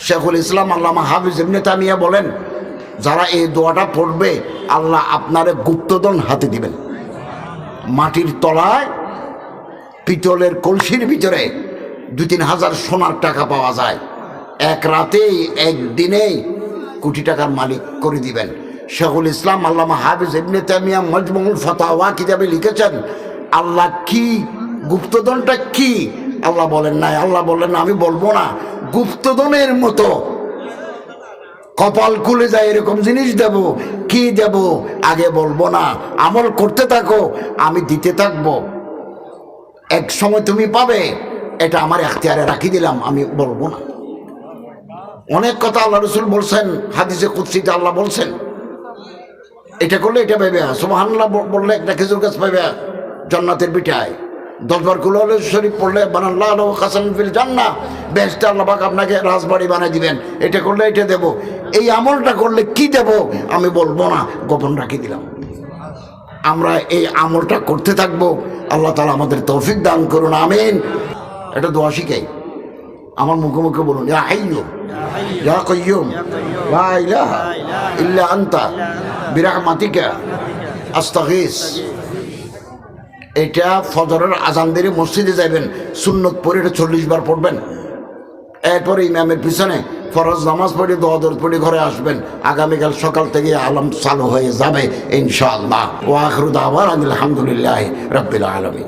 শেখুল ইসলাম আল্লামা হাফিজ ইবনে তাইমিয়া বলেন, যারা এই দোয়াটা পড়বে আল্লাহ আপনারে গুপ্তধন হাতে দিবেন। মাটির তলায় পিতলের কলসির ভিতরে 2-3 হাজার সোনার টাকা পাওয়া যায়, এক রাতেই একদিনেই কোটি টাকার মালিক করে দিবেন। শেখুল ইসলাম আল্লামা হাফিজ ইবনে তাইমিয়া মাজমুউল ফাতাওয়া কিতাবে লিখেছেন, আল্লাহ কি গুপ্তধনটা কি আল্লাহ বলেন নাই। আল্লাহ বললেন আমি বলবো না, গুপ্তধনের মতো কপাল খুলে যায় এরকম জিনিস দেব। কি দেব আগে বলবো না, আমল করতে থাকো, আমি দিতে থাকবো, এক সময় তুমি পাবে, এটা আমার এখতিয়ারে রাখি দিলাম, আমি বলবো না। অনেক কথা আল্লাহ রসুল বলছেন, হাদিসে কুদসিতে আল্লাহ বলছেন এটা করলে এটা পাইবে, সুবহানাল্লাহ বললে একটা খেজুর গাছ পাইবে জান্নাতের পিঠায়, 10 বার কুল শরীফ পড়লে বানাল্লাহু কাসাম ফিল জান্নাহ, বেহেশতে আল্লাহ পাক আপনাকে রাজবাড়ি বানিয়ে দিবেন, এটা করলে এটা দেব। এই আমলটা করলে কি দেব আমি বলবো না, গোপন রাখি দিলাম। আমরা এই আমলটা করতে থাকবো, আল্লাহ তাআলা আমাদের তৌফিক দান করুন, আমিন। এটা দোয়া শিখাই, আমার মুখে মুখে বলুন, ইয়া হাইয়্যু ইয়া কাইয়্যুম লা ইলাহা ইল্লা আনতা বিরহমাতিকা আস্তাগীস। এটা ফজরের আজান দিয়ে মসজিদে যাবেন, সুন্নত পড়ে এটা 40 বার পড়বেন, এরপরে ইমামের পিছনে ফরজ নামাজ পড়ে দোয়া দরুদ পড়ে ঘরে আসবেন। আগামীকাল সকাল থেকে আলাম চালু হয়ে যাবে ইনশাআল্লাহ। ওয়া আখিরু দাওয়ানা আলহামদুলিল্লাহি রাব্বিল আলামিন।